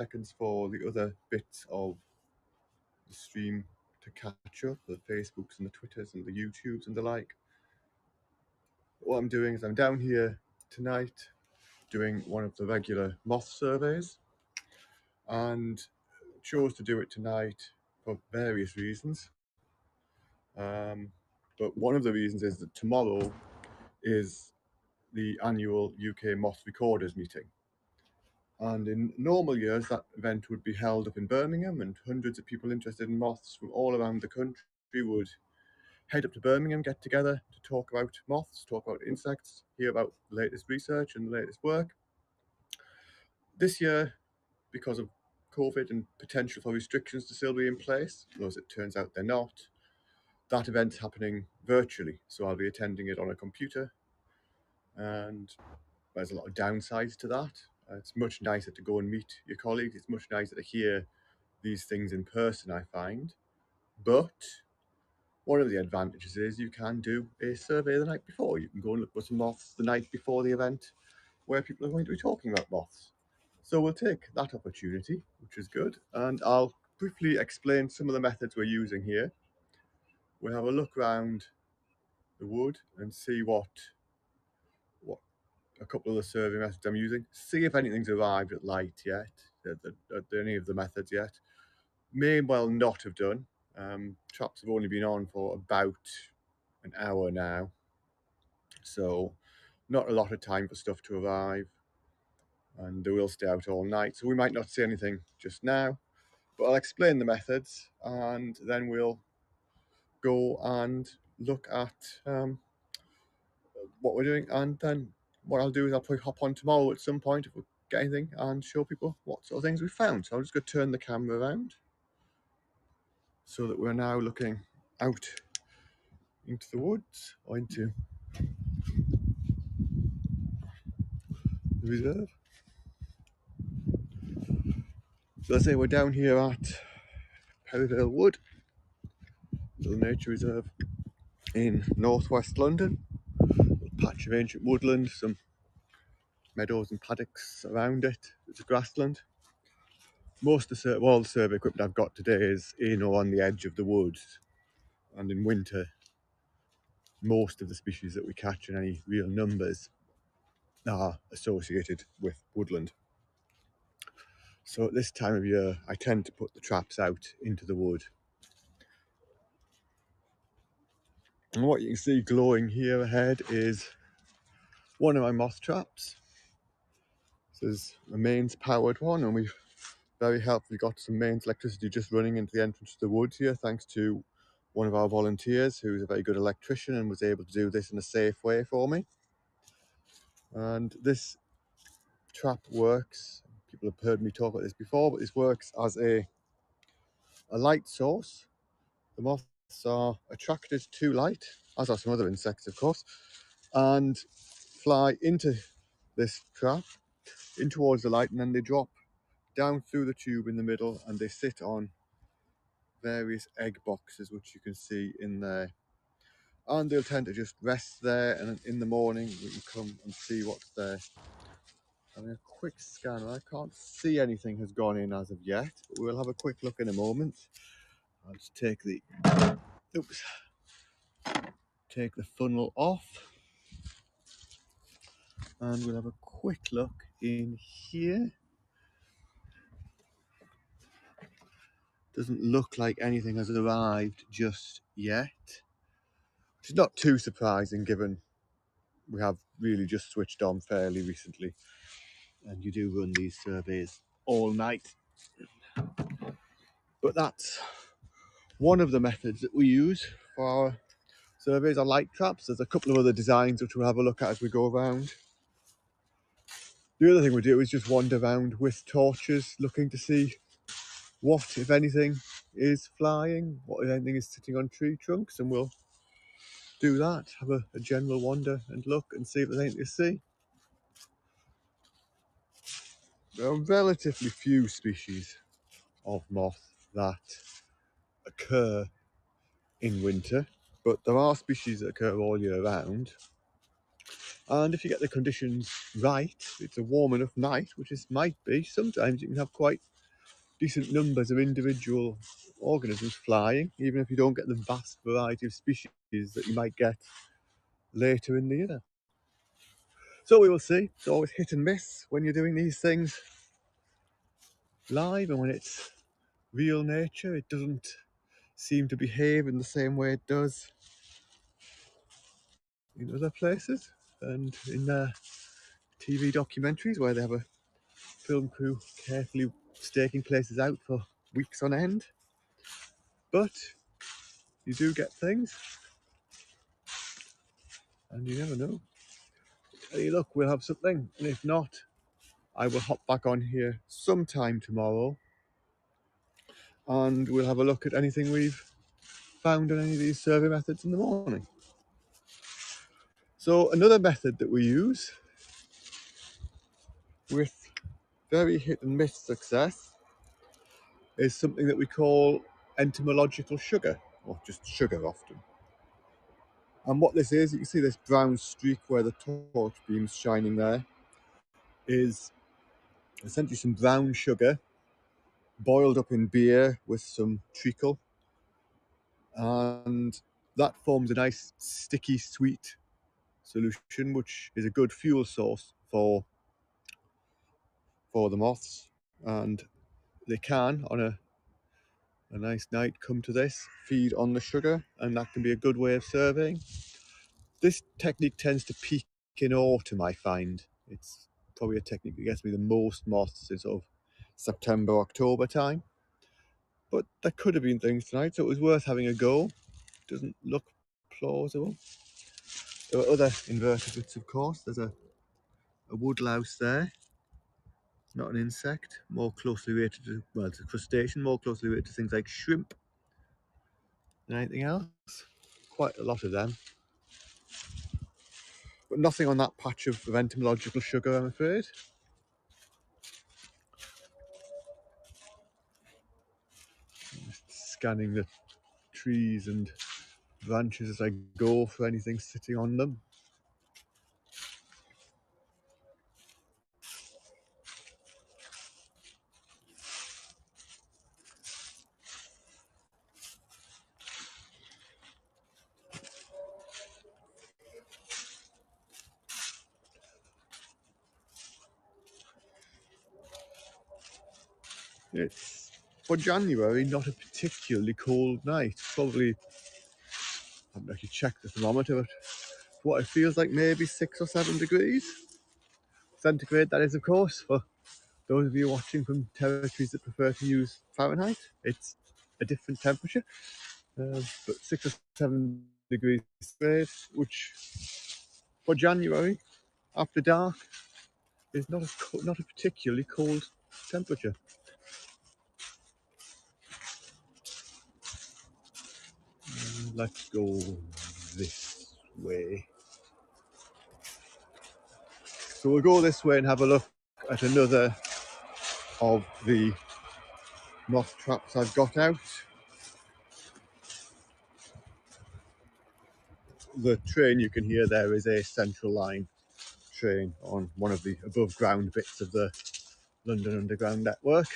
seconds for the other bits of the stream to catch up, the Facebooks and the Twitters and the YouTubes and the like. What I'm doing is I'm down here tonight doing one of the regular moth surveys, and chose to do it tonight for various reasons. But one of the reasons is that tomorrow is the annual UK Moth Recorders meeting. And in normal years, that event would be held up in Birmingham, and hundreds of people interested in moths from all around the country would head up to Birmingham, get together to talk about moths, talk about insects, hear about the latest research and the latest work. This year, because of COVID and potential for restrictions to still be in place, though as it turns out they're not, that event's happening virtually. So I'll be attending it on a computer, and there's a lot of downsides to that. It's much nicer to go and meet your colleagues. It's much nicer to hear these things in person, I find. But one of the advantages is you can do a survey the night before. You can go and look for some moths the night before the event where people are going to be talking about moths. So we'll take that opportunity, which is good. And I'll briefly explain some of the methods we're using here. We'll have a look around the wood and see what a couple of the survey methods I'm using. See if anything's arrived at light yet, at any of the methods yet. May well not have done. Traps have only been on for about an hour now, so not a lot of time for stuff to arrive, and they will stay out all night, so we might not see anything just now, but I'll explain the methods and then we'll go and look at what we're doing, and then what I'll do is I'll probably hop on tomorrow at some point if we get anything and show people what sort of things we found. So I'm just going to turn the camera around so that we're now looking out into the woods or into the reserve. So let's say we're down here at Perivale Wood, little nature reserve in northwest London. A patch of ancient woodland, some meadows and paddocks around it. It's a grassland. Most of all the survey equipment I've got today is in or on the edge of the woods, and in winter most of the species that we catch in any real numbers are associated with woodland. So at this time of year I tend to put the traps out into the wood. And what you can see glowing here ahead is one of my moth traps. This is a mains powered one, and we've very helpfully got some mains electricity just running into the entrance to the woods here, thanks to one of our volunteers who's a very good electrician and was able to do this in a safe way for me. And this trap works, people have heard me talk about this before, but this works as a light source. The moths are attracted to light, as are some other insects of course, and fly into this trap in towards the light, and then they drop down through the tube in the middle and they sit on various egg boxes, which you can see in there, and they'll tend to just rest there, and in the morning we can come and see what's there. Having a quick scan, I can't see anything has gone in as of yet, but we'll have a quick look in a moment. I'll just take the funnel off and we'll have a quick look in here. Doesn't look like anything has arrived just yet, which is not too surprising given we have really just switched on fairly recently and you do run these surveys all night. But that's one of the methods that we use for our surveys, are light traps. There's a couple of other designs which we'll have a look at as we go around. The other thing we do is just wander around with torches looking to see what, if anything, is flying, what, if anything, is sitting on tree trunks, and we'll do that, have a general wander and look and see if there's anything to see. There are relatively few species of moth that occur in winter, but there are species that occur all year round. And if you get the conditions right, it's a warm enough night, which it might be, sometimes you can have quite decent numbers of individual organisms flying, even if you don't get the vast variety of species that you might get later in the year. So we will see. It's always hit and miss when you're doing these things live, and when it's real nature, it doesn't seem to behave in the same way it does in other places and in TV documentaries where they have a film crew carefully staking places out for weeks on end. But you do get things, and you never know. Hey, look, we'll have something, and if not, I will hop back on here sometime tomorrow and we'll have a look at anything we've found on any of these survey methods in the morning. So another method that we use with very hit and miss success is something that we call entomological sugar, or just sugar often. And what this is, you can see this brown streak where the torch beam's shining there, is essentially some brown sugar boiled up in beer with some treacle, and that forms a nice sticky sweet solution, which is a good fuel source for the moths. And they can, on a nice night, come to this, feed on the sugar, and that can be a good way of surveying. This technique tends to peak in autumn, I find. It's probably a technique that gets me the most moths in sort of September, October time. But there could have been things tonight, so it was worth having a go. Doesn't look plausible. There are other invertebrates, of course. There's a woodlouse there. Not an insect, more closely related to, well, it's a crustacean, more closely related to things like shrimp than anything else. Quite a lot of them. But nothing on that patch of entomological sugar, I'm afraid. Just scanning the trees and branches as I go for anything sitting on them. It's, for January, not a particularly cold night. Probably, I haven't actually checked the thermometer, but what it feels like, maybe 6 or 7 degrees centigrade, that is, of course, for those of you watching from territories that prefer to use Fahrenheit. It's a different temperature, but 6 or 7 degrees centigrade, which for January after dark is not a particularly cold temperature. Let's go this way. So we'll go this way and have a look at another of the moth traps I've got out. The train you can hear there is a Central Line train on one of the above ground bits of the London Underground network.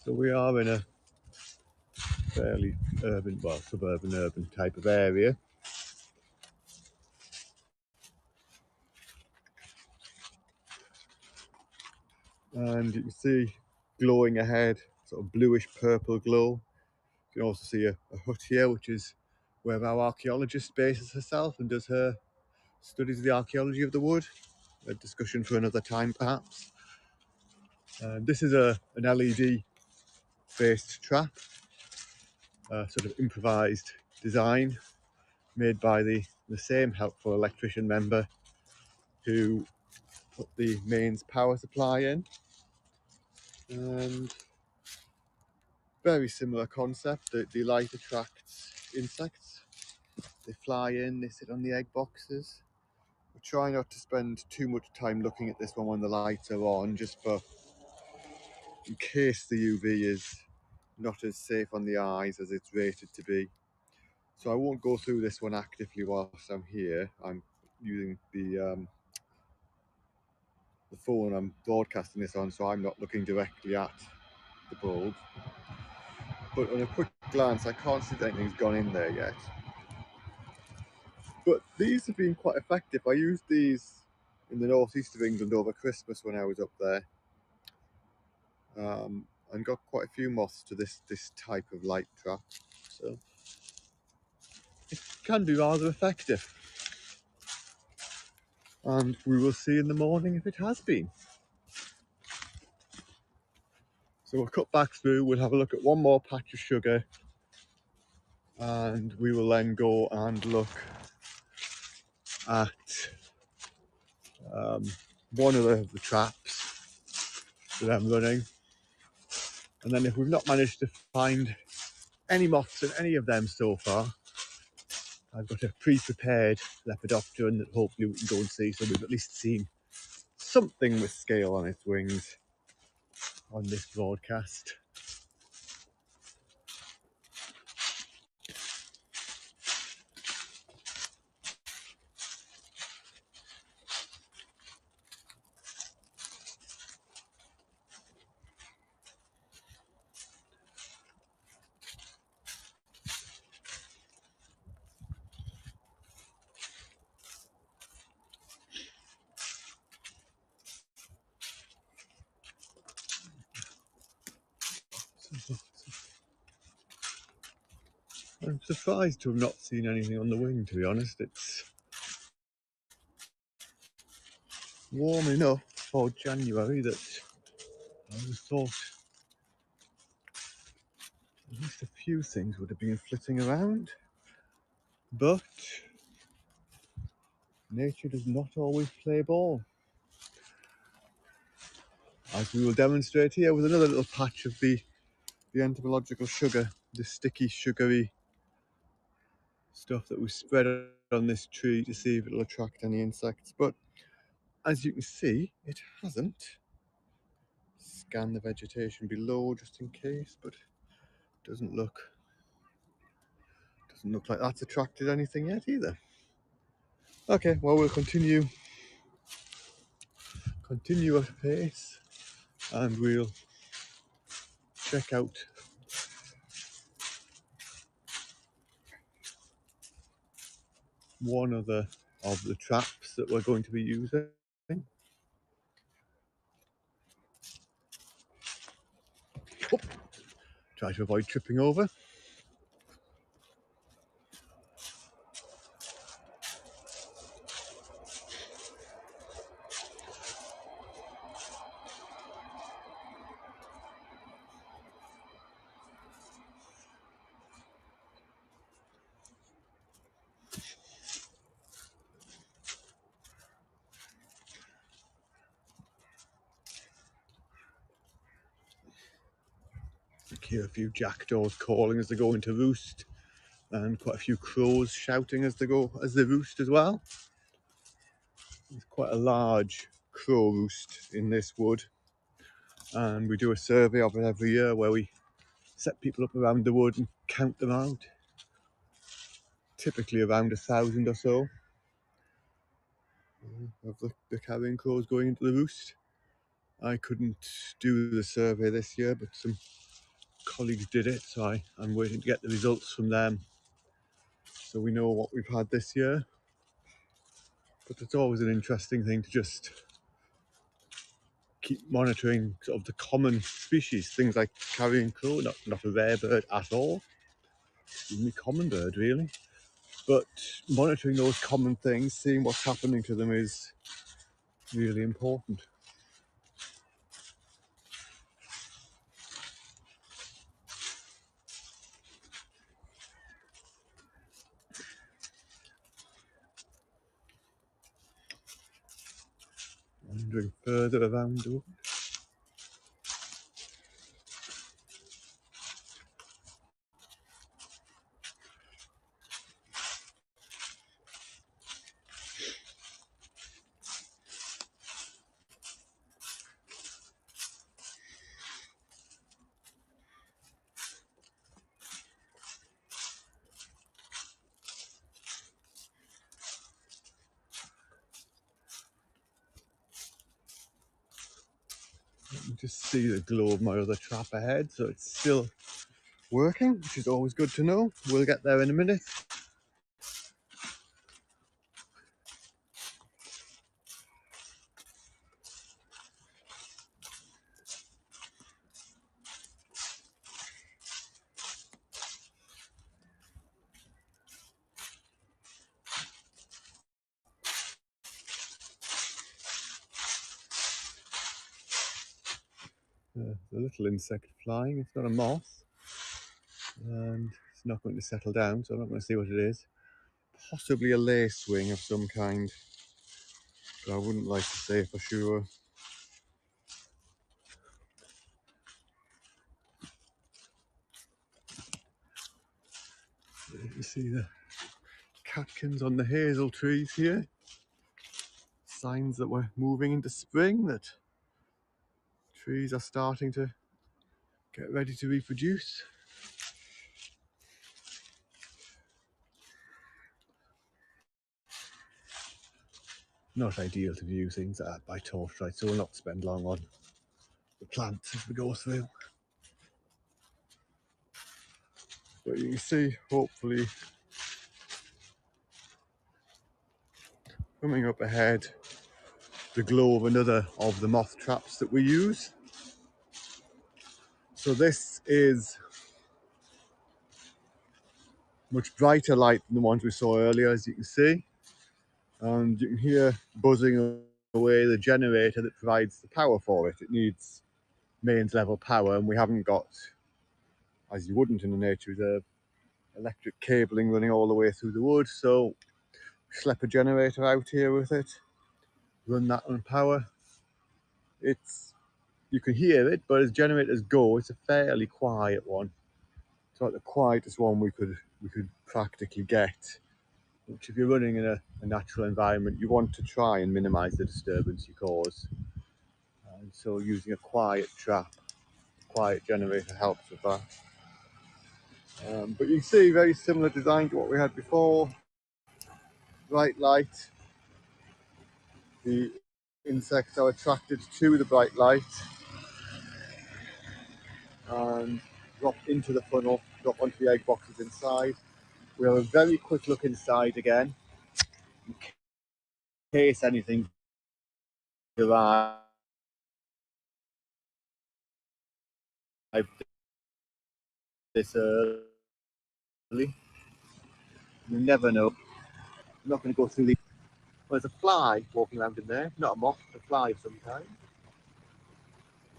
So we are in a fairly urban, well, suburban urban type of area. And you can see glowing ahead, sort of bluish purple glow. You can also see a hut here, which is where our archaeologist bases herself and does her studies of the archaeology of the wood. A discussion for another time, perhaps. This is an LED based trap, a sort of improvised design made by the same helpful electrician member who put the mains power supply in. And very similar concept. The light attracts insects. They fly in, they sit on the egg boxes. We try not to spend too much time looking at this one when the lights are on, just for in case the UV is not as safe on the eyes as it's rated to be. So I won't go through this one actively whilst I'm here. I'm using the phone I'm broadcasting this on, so I'm not looking directly at the bulb. But on a quick glance, I can't see that anything's gone in there yet. But these have been quite effective. I used these in the northeast of England over Christmas when I was up there, and got quite a few moths to this type of light trap. So it can be rather effective. And we will see in the morning if it has been. So we'll cut back through, we'll have a look at one more patch of sugar, and we will then go and look at one of the traps that I'm running. And then if we've not managed to find any moths in any of them so far, I've got a pre-prepared Lepidopteran that hopefully we can go and see, so we've at least seen something with scale on its wings on this broadcast. I'm surprised to have not seen anything on the wing, to be honest. It's warm enough for January that I would have thought at least a few things would have been flitting around. But nature does not always play ball, as we will demonstrate here with another little patch of the entomological sugar, the sticky, sugary stuff that we spread on this tree to see if it'll attract any insects. But as you can see, it hasn't. Scan the vegetation below just in case, but doesn't look like that's attracted anything yet either. Okay, well, we'll continue at pace, and we'll check out one of the traps that we're going to be using. Oh, try to avoid tripping over. I hear a few jackdaws calling as they go into roost, and quite a few crows shouting as they roost as well. There's quite a large crow roost in this wood, and we do a survey of it every year where we set people up around the wood and count them out. Typically around 1,000 or so of the carrion crows going into the roost. I couldn't do the survey this year, but some colleagues did it, so I'm waiting to get the results from them so we know what we've had this year. But it's always an interesting thing to just keep monitoring sort of the common species, things like carrion crow, not a rare bird at all, even a common bird really. But monitoring those common things, seeing what's happening to them is really important. Wandering further around the wood. You just see the glow of my other trap ahead, so it's still working, which is always good to know. We'll get there in a minute. The little insect flying, it's not a moth, and it's not going to settle down, so I'm not going to see what it is. Possibly a lacewing of some kind, but I wouldn't like to say for sure. You see the catkins on the hazel trees here. Signs that we're moving into spring, that trees are starting to get ready to reproduce. Not ideal to view things by torchlight, so we'll not spend long on the plants as we go through. But you can see, hopefully, coming up ahead, the glow of another of the moth traps that we use. So this is much brighter light than the ones we saw earlier, as you can see. And you can hear buzzing away the generator that provides the power for it. It needs mains level power, and we haven't got, as you wouldn't in a nature reserve, electric cabling running all the way through the wood. So slap a generator out here with it, run that on power. You can hear it, but as generators go, it's a fairly quiet one. It's like the quietest one we could practically get. Which, if you're running in a natural environment, you want to try and minimise the disturbance you cause. And so using a quiet trap, quiet generator helps with that. But you can see very similar design to what we had before. Bright light. The insects are attracted to the bright light and drop into the funnel, drop onto the egg boxes inside. We have a very quick look inside again, in case anything arrives this early. You never know. I'm not going to go through the... Well, there's a fly walking around in there, not a moth, a fly of some kind.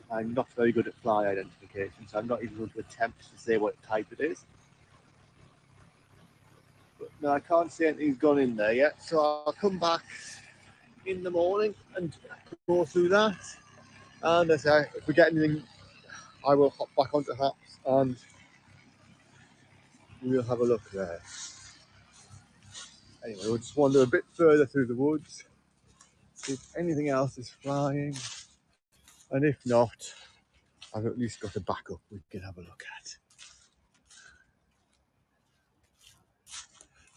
I'm not very good at fly identification, so I'm not even going to attempt to say what type it is. But no, I can't see anything's gone in there yet, so I'll come back in the morning and go through that. And as I say, if we get anything, I will hop back onto Haps and we'll have a look there. Anyway, we'll just wander a bit further through the woods, see if anything else is flying, and if not, I've at least got a backup we can have a look at.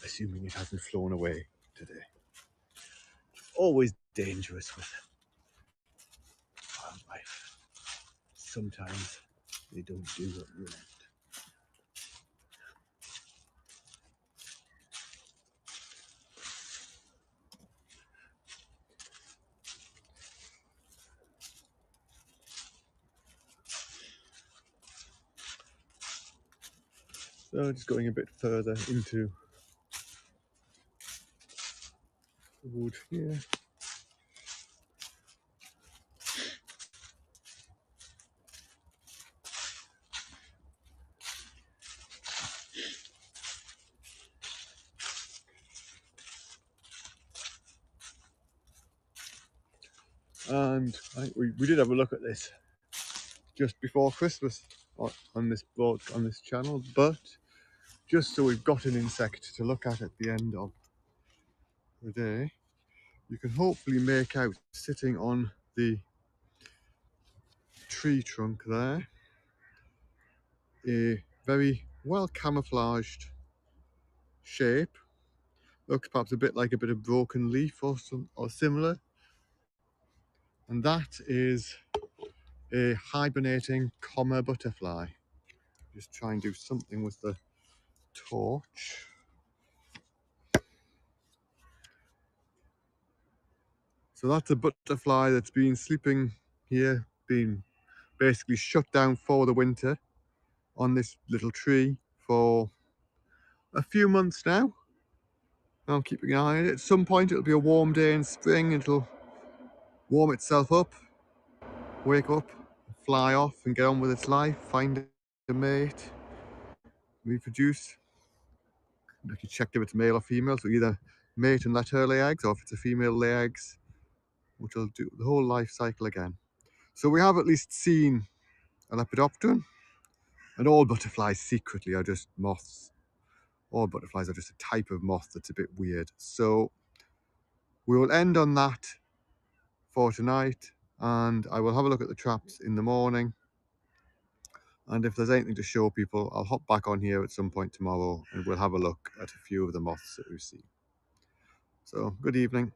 Assuming it hasn't flown away today. Always dangerous with wildlife. Sometimes they don't do what you want. So just going a bit further into the wood here. And we did have a look at this just before Christmas on this channel, but just so we've got an insect to look at the end of the day, you can hopefully make out sitting on the tree trunk there a very well camouflaged shape. Looks perhaps a bit like a bit of broken leaf or similar, and that is a hibernating comma butterfly. Just try and do something with the torch. So that's a butterfly that's been sleeping here, been basically shut down for the winter on this little tree for a few months now. I'm keeping an eye on it. At some point it'll be a warm day in spring, it'll warm itself up, wake up, fly off and get on with its life, find a mate, reproduce. If you checked if it's male or female, so either mate and let her lay eggs, or if it's a female, lay eggs, which will do the whole life cycle again. So we have at least seen a lepidopteran, and all butterflies secretly are just moths. All butterflies are just a type of moth that's a bit weird. So we will end on that for tonight, and I will have a look at the traps in the morning. And if there's anything to show people, I'll hop back on here at some point tomorrow and we'll have a look at a few of the moths that we've seen. So good evening.